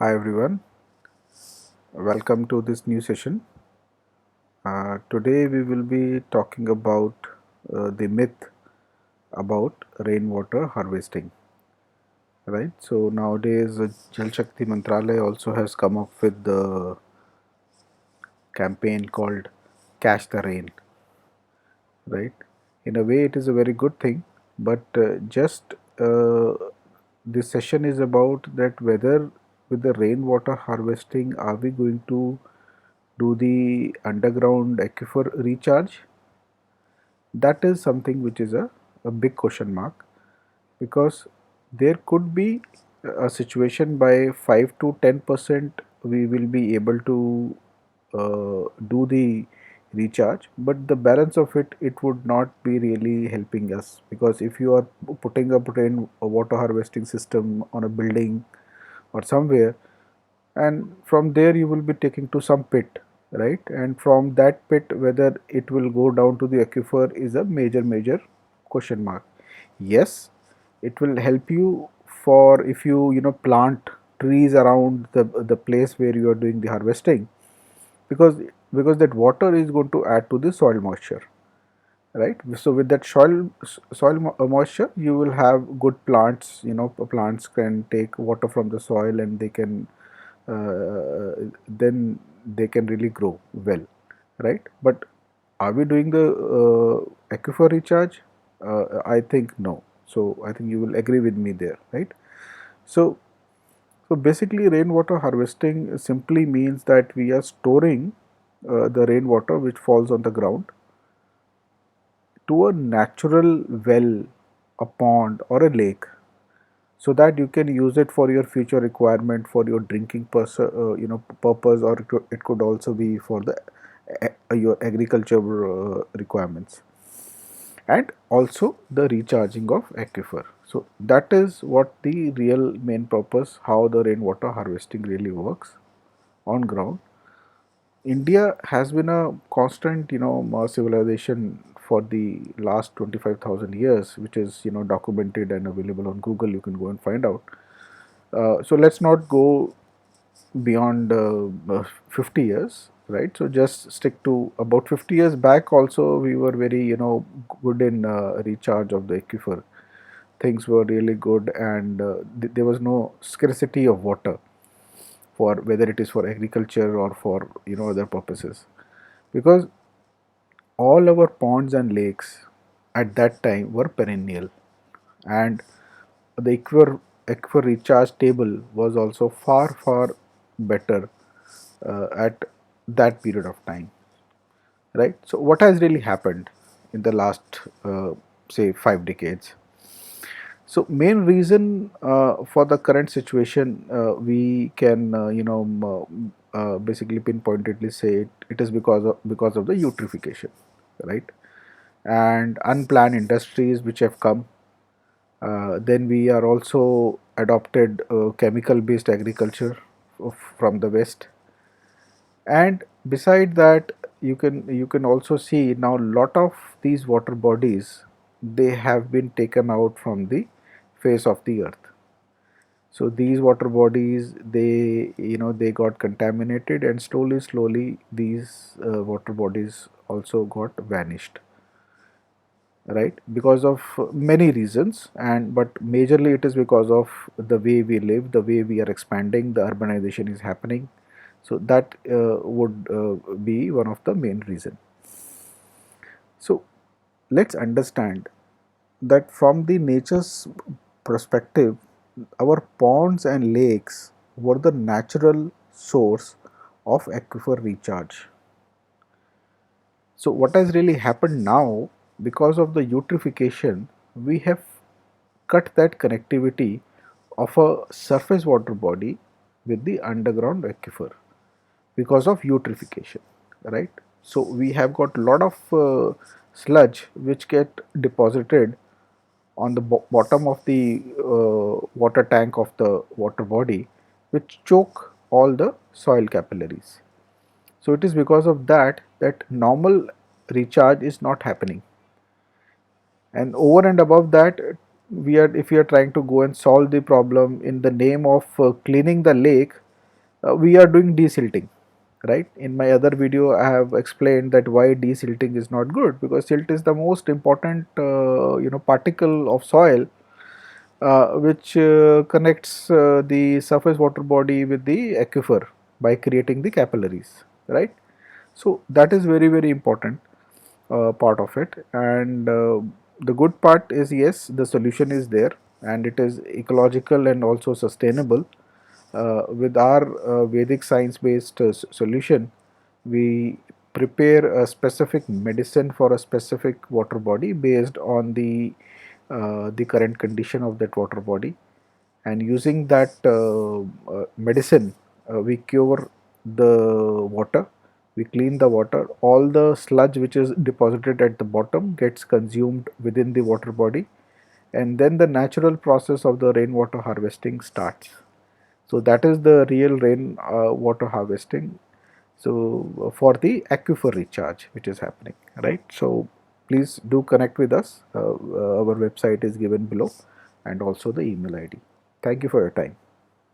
Hi everyone, welcome to this new session. Today we will be talking about the myth about rainwater harvesting. Right. So nowadays, Jal Shakti Mantralaya also has come up with the campaign called "Catch the Rain." Right. In a way, it is a very good thing, but just this session is about that whether with the rainwater harvesting, are we going to do the underground aquifer recharge? That is something which is a big question mark, because there could be a situation by 5 to 10% we will be able to do the recharge, but the balance of it would not be really helping us, because if you are putting up rain water harvesting system on a building or somewhere, and from there you will be taking to some pit, right? And from that pit, whether it will go down to the aquifer is a major question mark. Yes, it will help you for if you plant trees around the place where you are doing the harvesting, because that water is going to add to the soil moisture, right? So with that soil moisture, you will have good plants. Plants can take water from the soil, and they can then they can really grow well, right? But are we doing the aquifer recharge? I think no. So I think you will agree with me there, right? So basically, rainwater harvesting simply means that we are storing the rainwater which falls on the ground to a natural well, a pond or a lake, so that you can use it for your future requirement, for your drinking purpose, or it could also be for the your agriculture requirements, and also the recharging of aquifer. So that is what the real main purpose, how the rainwater harvesting really works on ground. India has been a constant, civilization for the last 25,000 years, which is, documented and available on Google. You can go and find out. So let's not go beyond 50 years, right? So just stick to about 50 years back. Also, we were very, good in recharge of the aquifer. Things were really good, and there was no scarcity of water, for whether it is for agriculture or for other purposes, because all our ponds and lakes at that time were perennial, and the aquifer recharge table was also far better at that period of time, right? So what has really happened in the last say 5 decades? So main reason for the current situation, we can basically pinpointedly say it is because of the eutrophication, right? And unplanned industries which have come. Then we are also adopted chemical based agriculture from the west, and beside that, you can also see now lot of these water bodies, they have been taken out from the face of the earth. So these water bodies, they got contaminated, and slowly these water bodies also got vanished, right? Because of many reasons, and but majorly it is because of the way we live, the way we are expanding, the urbanization is happening. So that would be one of the main reason. So let's understand that from the nature's perspective, our ponds and lakes were the natural source of aquifer recharge. So what has really happened now, because of the eutrophication, we have cut that connectivity of a surface water body with the underground aquifer because of eutrophication, right? So we have got a lot of sludge which get deposited on the bottom of the water tank of the water body, which choke all the soil capillaries. So it is because of that that normal recharge is not happening. And over and above that, we are if we are trying to go and solve the problem in the name of cleaning the lake, we are doing desilting, right? In my other video I have explained that why desilting is not good, because silt is the most important particle of soil which connects the surface water body with the aquifer by creating the capillaries, right? So that is very very important part of it. And the good part is, yes, the solution is there and it is ecological and also sustainable. With our Vedic science based solution, we prepare a specific medicine for a specific water body based on the current condition of that water body, and using that medicine we cure the water, we clean the water, all the sludge which is deposited at the bottom gets consumed within the water body, and then the natural process of the rainwater harvesting starts. So that is the real rain water harvesting. So for the aquifer recharge which is happening, right? So please do connect with us. Our website is given below and also the email ID. Thank you for your time.